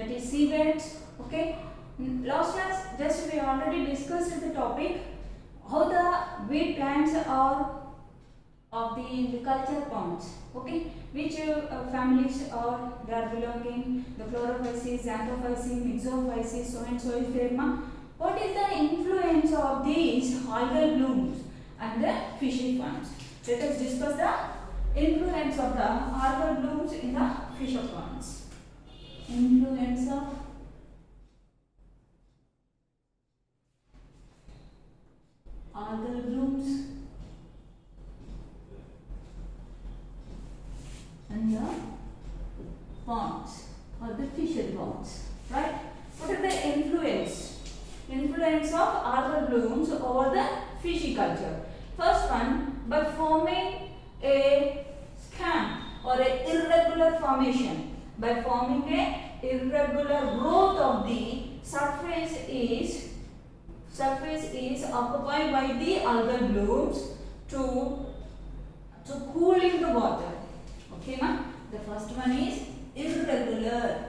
that is seabeds. Okay. Last class just we already discussed the topic how the weed plants are of the culture ponds. Okay, which families are they are belonging, the chlorophyces, xanthophyces, myxophyces, so and so is there. What is the influence of these algal blooms and the fishery ponds? Let us discuss the influence of the algal blooms in the fisher ponds. Influence of algal blooms and the ponds or the fishery ponds, right? What are the influence of algal blooms over the fishy culture? First one, by forming a scam or a irregular formation, by forming a irregular growth of the surface is occupied by the algal blooms to cooling the water. Okay, ma? The first one is irregular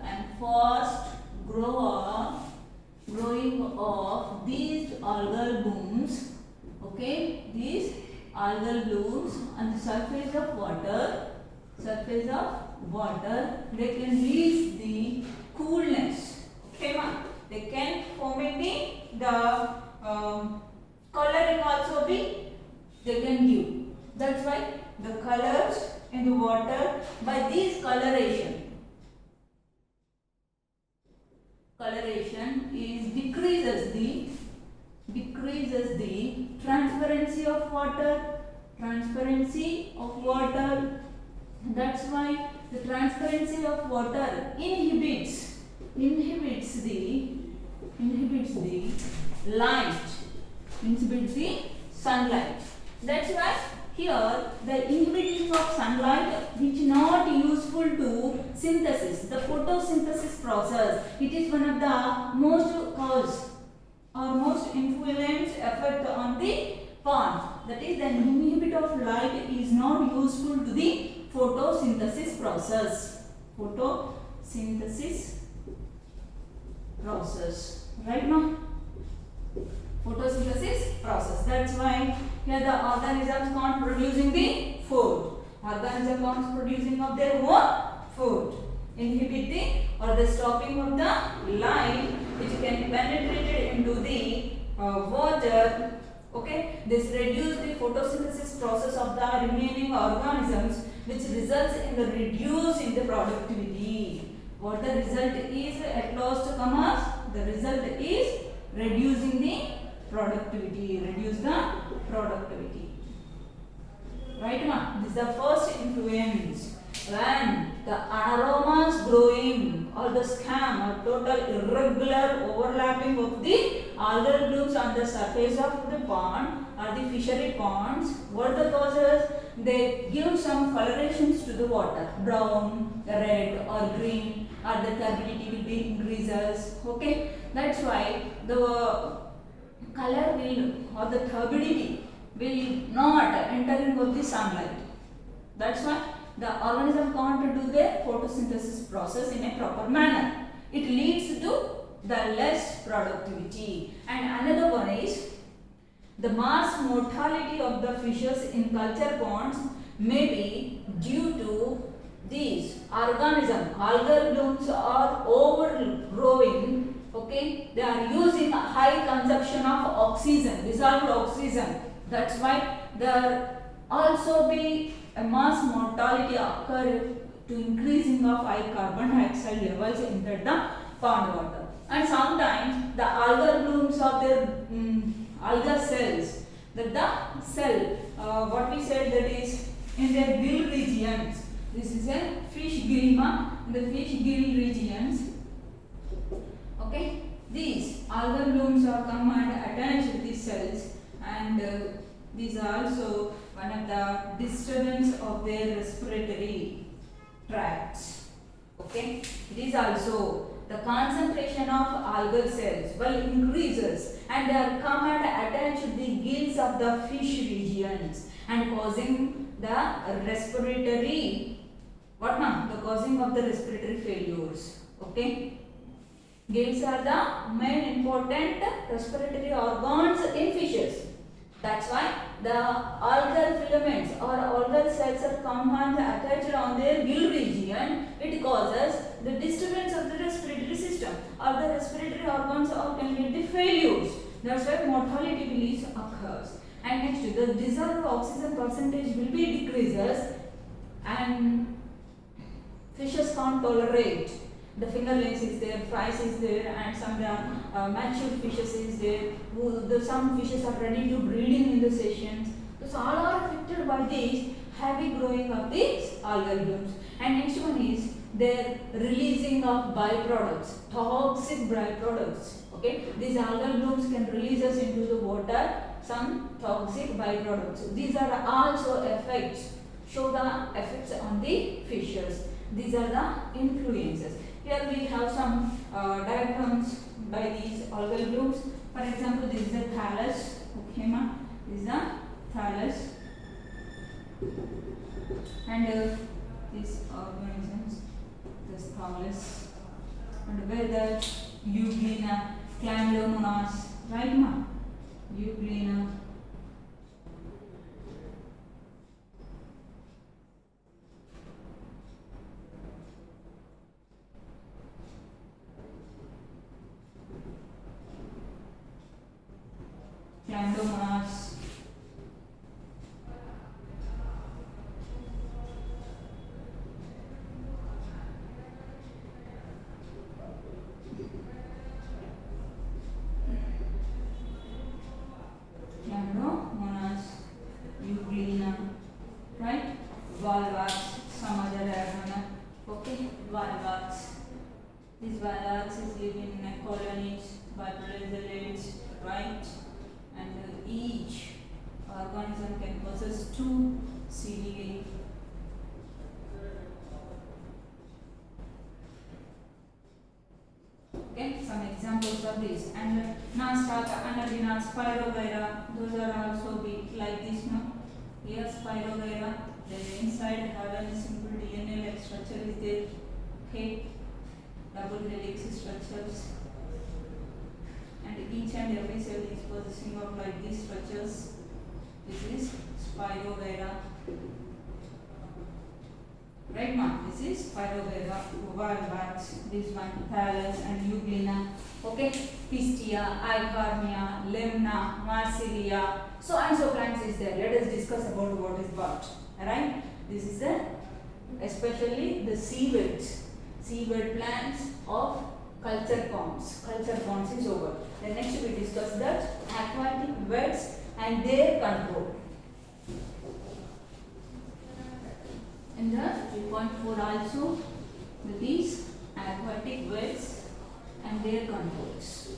and fast growing of these algal blooms. Okay, these algal blooms on the surface of water, they can release the coolness. Okay, ma? They can forming the coloring also be they can give. That's why the colors in the water by this coloration is decreases the transparency of water. That's why the transparency of water inhibits the sunlight. That's why here the inhibiting of sunlight which not useful to synthesis, the photosynthesis process. It is one of the most cause or most influence effect on the pond. That is, the inhibit of light is not useful to the photosynthesis process. Right now? Photosynthesis process. That's why here the organisms can't producing the food. Organisms can't producing of their own food. Inhibit the or the stopping of the light which can penetrate into the water. Okay, this reduce the photosynthesis process of the remaining organisms, which results in the reduce in the productivity. What the result is at last commas? The result is reducing the productivity. Right, ma? This is the first influence. When the anaeromas growing or the scam or total irregular overlapping of the algal blooms on the surface of the pond or the fishery ponds, what the causes? They give some colorations to the water, brown, red or green, or the turbidity will be increases. Okay, that's why the color will or the turbidity will not enter into the sunlight. That's why the organism can't do their photosynthesis process in a proper manner. It leads to the less productivity. And another one is the mass mortality of the fishes in culture ponds may be due to these organisms. Algal blooms are overgrowing. Okay, they are using a high consumption of oxygen, dissolved oxygen. That's why there also be a mass mortality occur to increasing of high carbon dioxide levels in the pond water. And sometimes the algal blooms of the algal cells, that the cell, what we said that is in their gill regions. This is a fish gill, in the fish gill regions. Okay, these algal blooms are come and attach to these cells, and these are also one of the disturbance of their respiratory tracts. Okay, it is also the concentration of algal cells increases, and they are come and attach to the gills of the fish regions and causing the respiratory What now? The causing of the respiratory failures. Okay. Gills are the main important respiratory organs in fishes. That's why the algal filaments or algal cells are compounds attached on their gill region. It causes the disturbance of the respiratory system or the respiratory organs or can get the failures. That's why mortality release occurs. And next, the dissolved oxygen percentage will be decreases and fishes can't tolerate. The fingerlings is there, fries is there, and some mature fishes is there. Some fishes are ready to breeding in the sessions. So all are affected by this heavy growing of these algal blooms. And next one is their releasing of byproducts, toxic byproducts. Okay, these algal blooms can release us into the water some toxic byproducts. These are also effects. Show the effects on the fishes. These are the influences. Here we have some diagrams by these algal blooms. For example, this is the thallus. Okay, ma. This is the thallus. And these organisms, this thallus. And where the euglena, chlamydomonas, right, ma? Euglena. Chlamydomonas. Chlamydomonas, euglena, right? Valvax, some other diagram. Okay, Valvax. This Valvax is living in colonies, biplazallates, right? And each organism can possess two ciliae. Okay, some examples of this. And Nastaka, Anadina, Spirogyra, those are also big like this, no? Here Spirogyra, the inside have a simple DNA like structure is there. Okay, double helix structures. And each and every cell is possessing of like these structures. This is Spirogyra. Right, ma? This is Spirogyra, Valvax, this one Thallus and Euglena. Okay, Pistia, Eichhornia, Lemna, Marsilia, so and so plants is there. Let us discuss about what is what. Alright, this is the especially the seabed plants of culture ponds. Culture ponds is over. Then next we discuss that aquatic weeds and their control. In the 3.4 also these aquatic weeds and their controls.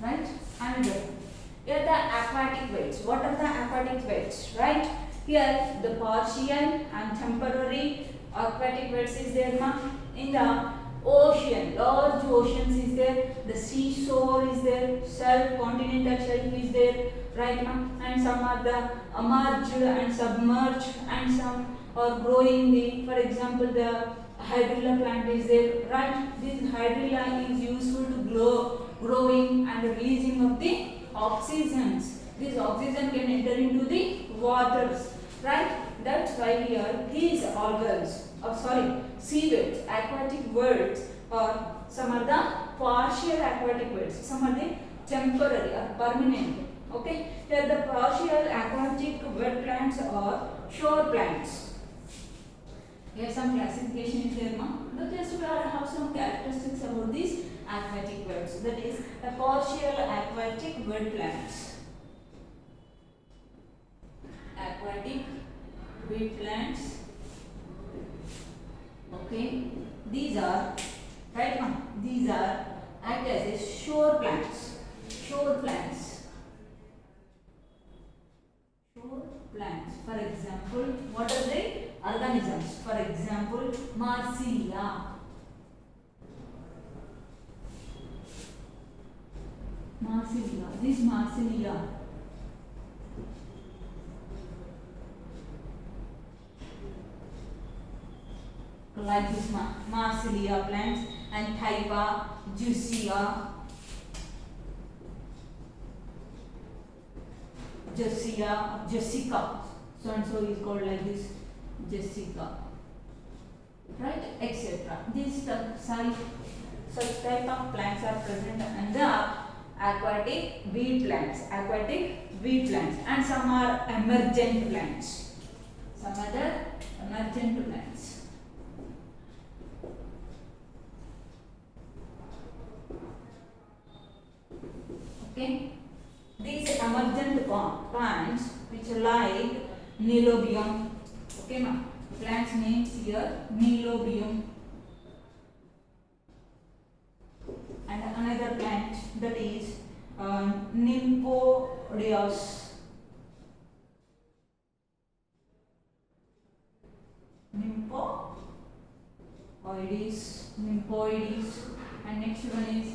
Right? Another. Here the aquatic weeds. What are the aquatic weeds? Right? Here the partial and temporary aquatic weeds is there, ma? In the ocean, large oceans is there. The seashore is there. Shelf, continental shelf is there. Right, ma? And some are the emerged and submerged, and some are growing. For example, the hydrilla plant is there. Right? This hydrilla is useful to growing and releasing of the oxygens. This oxygen can enter into the waters, right? That's why here these algals, seaweeds, aquatic birds, or some are the partial aquatic birds, some are the temporary or permanent. Okay, here the partial aquatic wet plants or shore plants. Here some classification is there, ma. But just we have some characteristics about these aquatic birds. That is a partial aquatic bird plants. Aquatic weed plants. Okay, these are right now. These are act as a shore plants. Shore plants. organisms. For example, Marsilia. Marsilia. This Marsilia. Like this Marsilia plants and Typha, Jusia, Jessica. So and so is called like this, Jessica. Right, etc. These such type of plants are present in the aquatic weed plants. And some are emergent plants. Some other emergent plants. Okay, these emergent plants which are like Nilobium. Okay, ma. Plants names here Nilobium. And another plant that is Nymphoides. Nymphoides. And next one is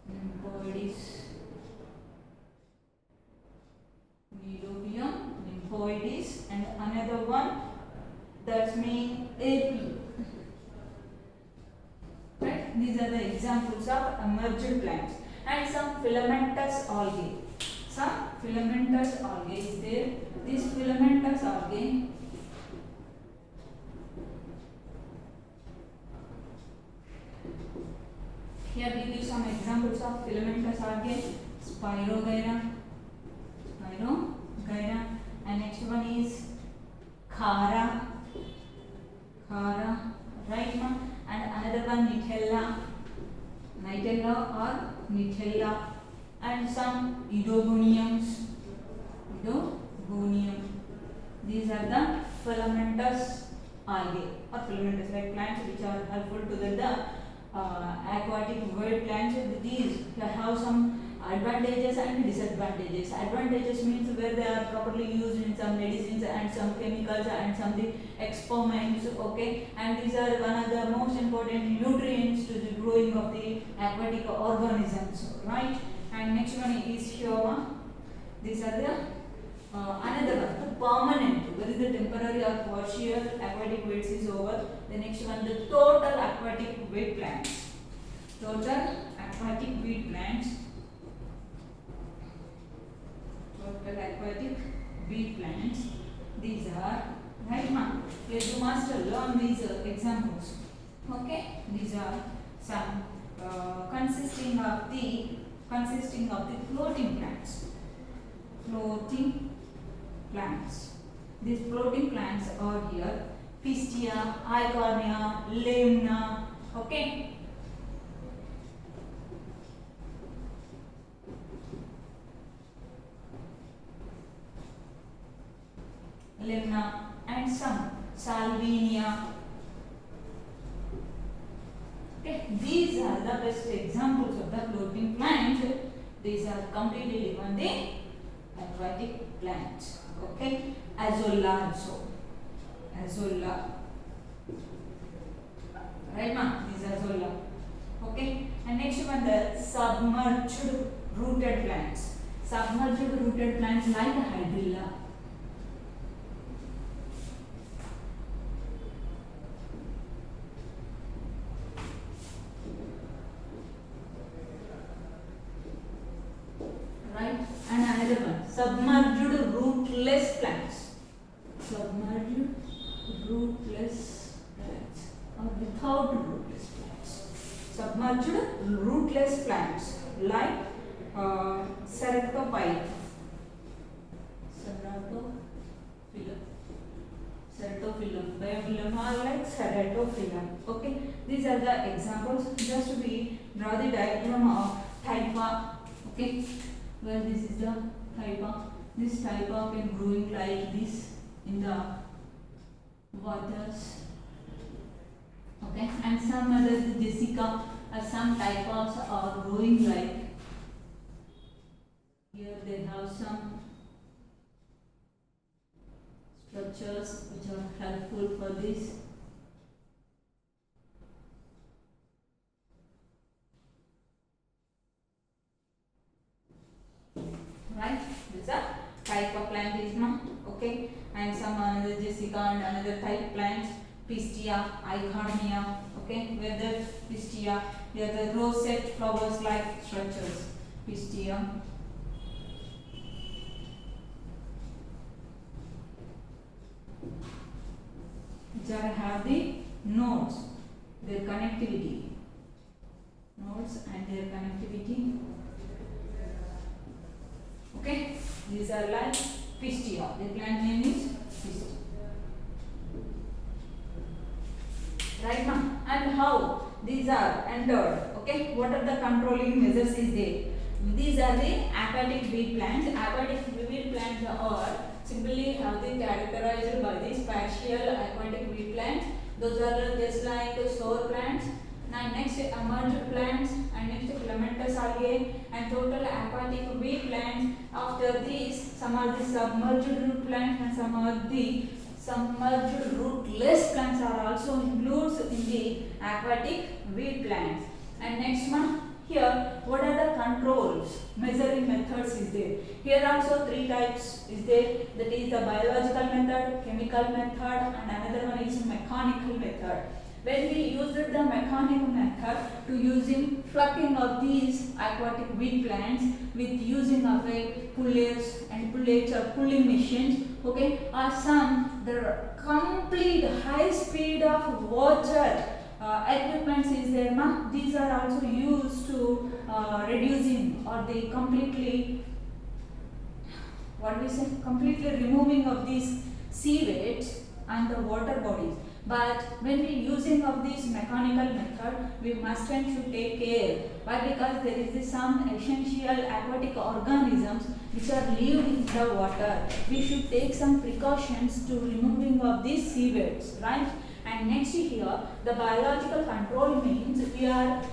Nymphoides. Nilobium, Nymphoides, and another one that's mean AP. Right? These are the examples of emergent plants. And some filamentous algae. Some filamentous algae is there. This filamentous algae here we give some examples of filamentous algae. Spirogyra, and next one is Khara, right ma? And another one Nitella or Nitella, and some Idogoniums. These are the filamentous algae or filamentous like plants which are helpful to the aquatic weed plants. These have some advantages and disadvantages. Advantages means where they are properly used in some medicines and some chemicals and some the experiments. Okay, and these are one of the most important nutrients to the growing of the aquatic organisms. Right, and next one is Hyoma. These are the another one, the permanent. Where is the temporary or partial aquatic weeds is over. The next one, the total aquatic weed plants. Total aquatic weed plants. These are right now. You must learn these examples. Okay, these are some consisting of the floating plants. These floating plants are here: Pistia, Eichhornia, Limna. Okay. Limna and some Salvinia. Okay, these are the best examples of the floating plants. These are completely given the aquatic plants. Okay, Azolla also. Azolla. Right, ma? These are Azolla. Okay, and next one, the submerged rooted plants. Submerged rooted plants like Hydrilla. Right, and another one, submerged rootless plants. Submerged rootless plants or without rootless plants. Submerged rootless plants like Ceratophyllum. Biophyllum are like Ceratophyllum. Okay, these are the examples. Just we draw the diagram of Typha. Okay, where this is the Typha. This Typha can growing like this in the waters. Okay, and some other Jessica or some Typhas are growing like here. They have some structure structures which are helpful for this. Right, these are type of plant is ma, okay, and some another Jessica and another type plants, Pistia, Eichhornia, okay, where the Pistia, here the rosette flowers like structures, Pistia. Which are have the nodes, their connectivity, nodes and their connectivity. Okay, these are like Pistia. The plant name is Pistia. Right now, and how these are entered? Okay, what are the controlling measures is there? These are the aquatic weed plants. Aquatic weed plants are simply have been characterized by the spatial aquatic weed plants. Those are just like sour plants. Now next emerged plants and next filamentous algae and total aquatic weed plants. After these, some are the submerged root plants and some are the submerged rootless plants are also included in the aquatic weed plants. And next one, here what are the controls measuring methods is there. Here also three types is there, that is the biological method, chemical method and another one is mechanical method. When we used the mechanical method to using plucking of these aquatic weed plants with using of a pullets and pullets or pulling machines, okay, or some the complete high speed of water equipments is there, ma. These are also used to reducing or they completely, what we say, completely removing of these sewage and the water bodies. But when we using of this mechanical method, we must and should take care. Why? Because there is some essential aquatic organisms which are lived in the water. We should take some precautions to removing of these sewage, right? And next here, the biological control means we are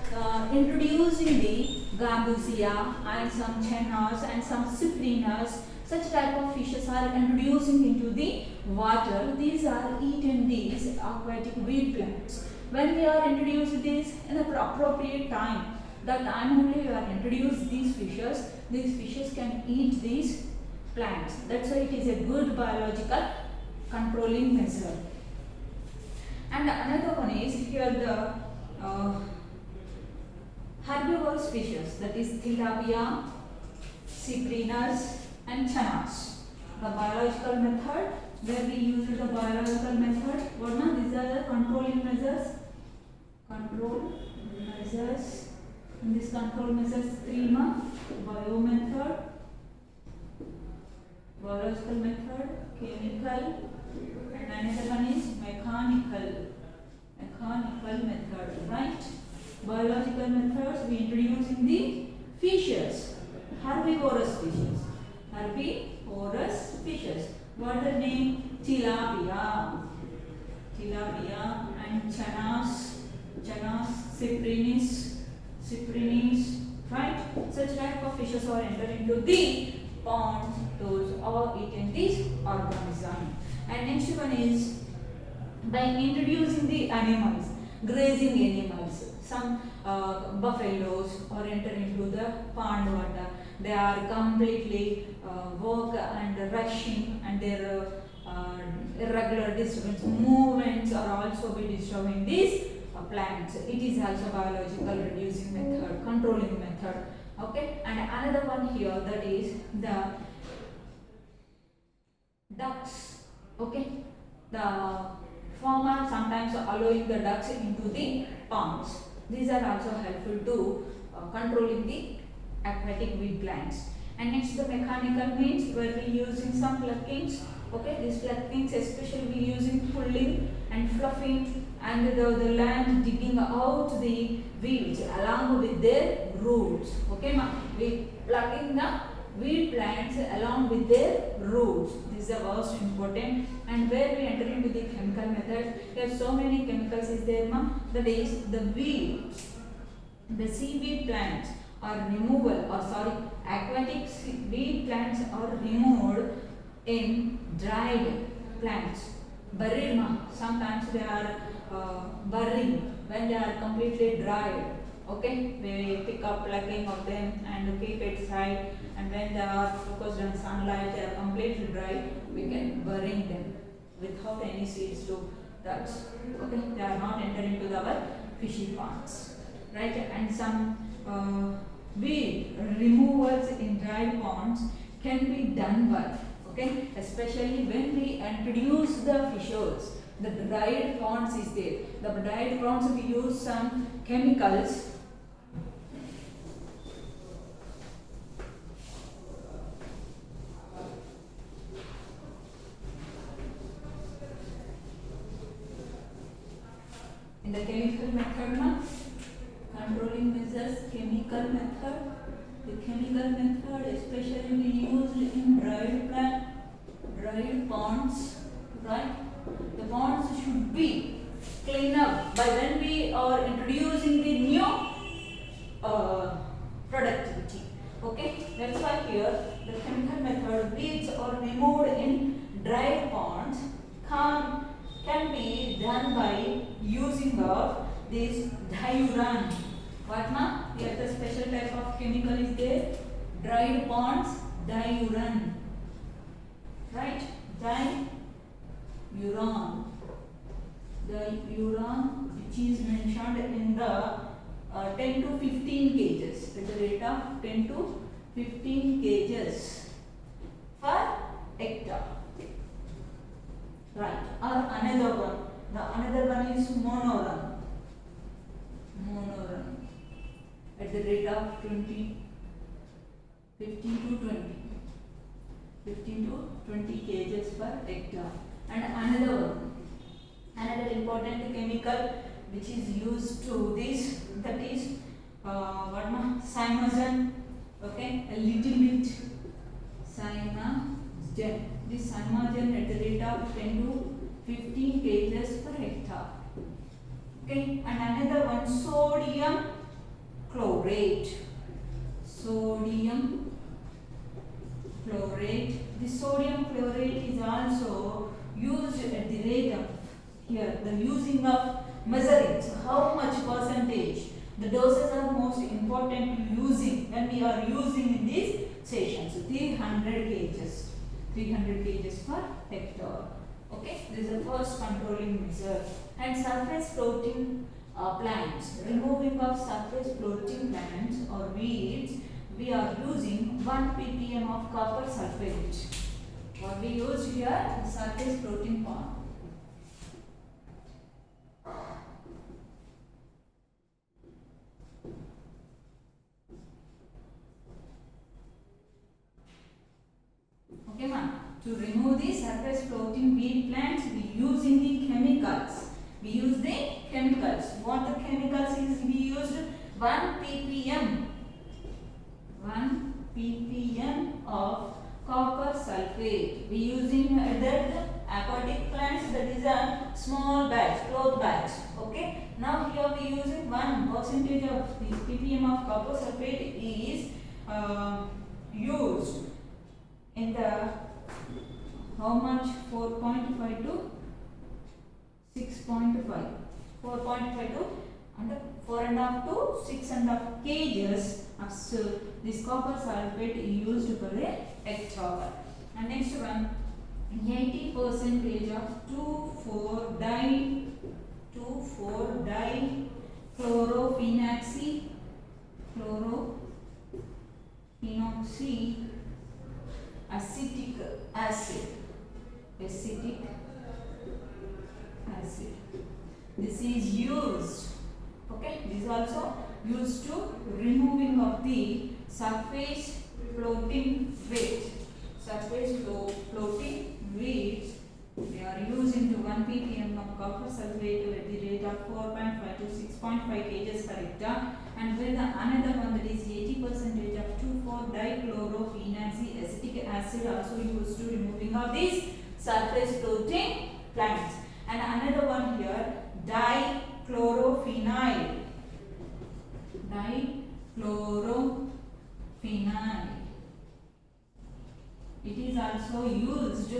introducing the gambusia and some chenas and some cyprinas. Such type of fishes are introducing into the water. These are eaten these aquatic weed plants. When we are introduced these in the appropriate time, that time only we are introduced these fishes can eat these plants. That's why it is a good biological controlling measure. And another one is here the herbivorous fishes, that is tilapia, cyprinus and chanas. The biological method, where we use the biological method, what now? These are the controlling measures. Control measures. In this control measures, three ma, bio method, biological method, chemical, and another one is mechanical method, right? Biological methods we introduce in the fishes, herbivorous fishes. Herbivorous fishes. What the name? Tilapia and chanas, cyprinis, right? Such type of fishes are entered into the ponds. Those are eaten these organisms. And next one is by introducing the animals, grazing animals. Some buffaloes are enter into the pond water. They are completely work and rushing, and their irregular disturbance movements are also be disturbing these plants. It is also biological reducing method, controlling method. Okay, and another one here, that is the ducks. Okay, the farmer sometimes allowing the ducks into the ponds. These are also helpful to controlling the aquatic weed plants. And next the mechanical means where we using some pluckings. Okay, these pluckings especially we using pulling and fluffing and the land digging out the weeds along with their roots. Okay, we plucking the weed plants along with their roots. This is the most important. And where we enter into the chemical method, there are so many chemicals is there, ma. That is the weeds, the seaweed plants are removal, or sorry, aquatic weed plants are removed in dried plants. Buried, sometimes they are burying when they are completely dried. Okay, we pick up plucking of them and keep it side, and when they are focused on sunlight, they are completely dry, we can burying them without any seeds to touch. Okay, they are not entering into our fishy ponds, right? And some weed removals in dried ponds can be done by, okay, especially when we introduce the fishers. The dried ponds is there. The dried ponds we use some chemicals. In the chemical method, controlling measures, chemical method. The chemical method especially we used in dried ponds, right? The ponds should be cleaned up by when we are introducing the new productivity. Okay, that's why here the chemical method, weeds are removed in dried ponds can be done by using of this diuran. What na? Here the special type of chemical is there. Dried ponds, diuran. Right? Diuran. Diuran, which is mentioned in the 10 to 15 kgs. At the rate of 10 to 15 kgs per hectare. Right, or another one. The another one is monoran. Monoran at the rate of 15 to 20 kgs per hectare. And another one, another important chemical which is used to this, that is cyanogen. Okay, a little bit cyanogen. This cyanogen at the rate of 10 to 15 kgs per hectare. Okay, and another one, sodium chlorate. Sodium chlorate. The sodium chlorate is also used at the rate of, here the using of measuring. So how much percentage, the doses are most important to using when we are using in this session. So 300 kgs. 300 kgs per hectare. Okay, this is the first controlling measure. And surface floating plants, removing of surface floating plants or weeds, we are using 1 ppm of copper sulfate. What we use here, surface floating pond. Okay, ma'am. To remove the surface floating weed plants, we using the chemicals. We use the chemicals. What the chemicals is? We used 1 ppm. 1 ppm of copper sulfate. We using that aquatic plants, that is a small batch, cloth batch. Okay. Now here we using 1% of this ppm of copper sulfate is used in the how much? 4.5 to 6.5. 4.5 to and 4.5 to 6.5 kgs of this copper sulfate used per a hectare. And next one, 80% of 2,4-dichlorophenoxy acetic acid. This is used. Okay, this is also used to removing of the surface floating weeds. Floating weeds. We are using to 1 ppm of copper sulfate at the rate of 4.5 to 6.5 kgs per hectare. And with another one, that is 80% of 2,4-dichlorophenoxy acetic acid, also used to removing of these surface floating plants. And another one here, dichlorophenyl. It is also used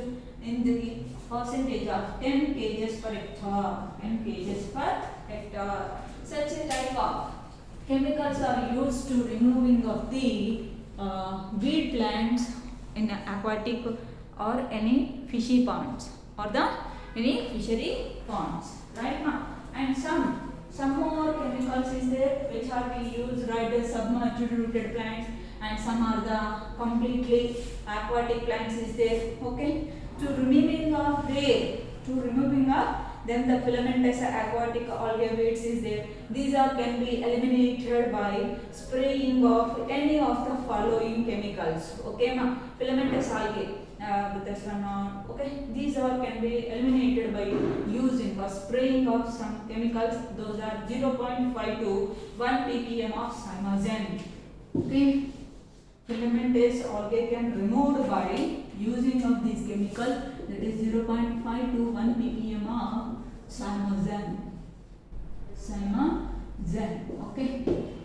in the percentage of 10 kgs per hectare. 10 kgs per hectare. Such a type of chemicals are used to removing of the weed plants in aquatic or any fishy ponds or the any fishery ponds, right now. And some more chemicals is there which are we use, right? The submerged rooted plants, and some are the completely aquatic plants is there. Okay, to removing of then the filamentous aquatic algae weeds is there. These are can be eliminated by spraying of any of the following chemicals. Okay, ma, filamentous algae, this one on. Okay, these all can be eliminated by using or spraying of some chemicals. Those are 0.5 to 1 ppm of cyanogen. Okay, filamentous algae can removed by using of these chemicals, that is 0.5 to 1 ppm of cyanogen. Okay,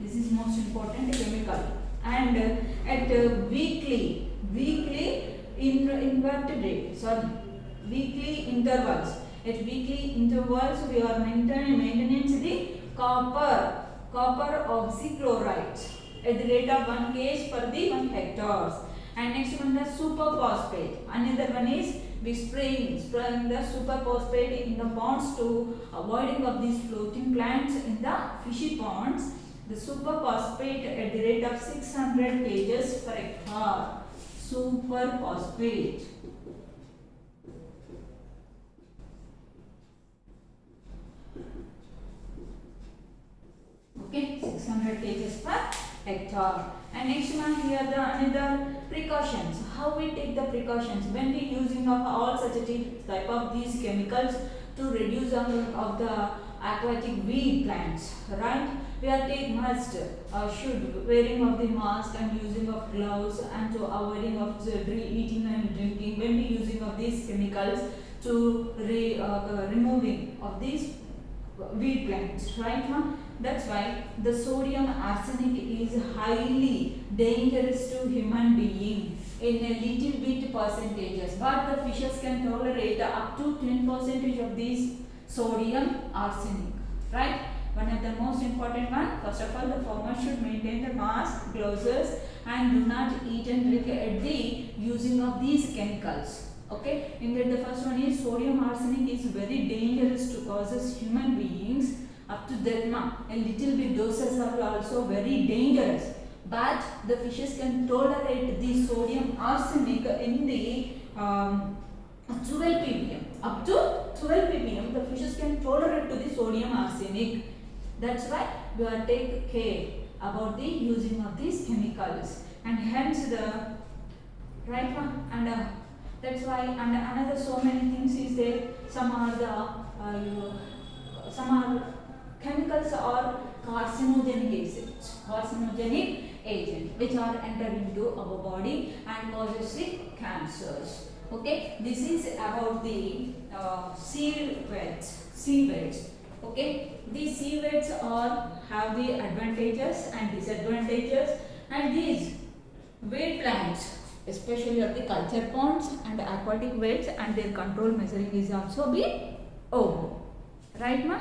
this is most important chemical. And at weekly intervals. At weekly intervals, we are maintaining the copper oxychloride at the rate of 1 kg per the 1 hectares. And next one, the superphosphate. Another one is we spraying the superphosphate in the ponds to avoiding of these floating plants in the fishy ponds. The superphosphate at the rate of 600 kg per hectare. Superphosphate. Okay, 600 kg per hectare. And next one here the another precautions. How we take the precautions when we using of all such a type of these chemicals to reduce of the aquatic weed plants, right? We are should wearing of the mask and using of gloves, and to avoiding of eating and drinking when we using of these chemicals to removing of these weed plants, right? That's why the sodium arsenic is highly dangerous to human being in a little bit percentages, but the fishes can tolerate up to 10% of this sodium arsenic, right? One of the most important one, first of all, the farmer should maintain the mask, gloves, and do not eat and drink at the using of these chemicals. Okay, in that the first one is sodium arsenic is very dangerous to causes human beings up to death. A little bit doses are also very dangerous, but the fishes can tolerate the sodium arsenic in the 12 ppm. Up to 12 ppm the fishes can tolerate to the sodium arsenic. That's why we are take care about the using of these chemicals, and hence the right one. And that's why, and another so many things is there. Some are chemicals are carcinogenic agent which are entered into our body and causes the cancers. Okay, this is about the seaweeds. Okay, these seaweeds have the advantages and disadvantages, and these weed plants, especially of the culture ponds and aquatic weeds, and their control measuring is also be over, right, ma?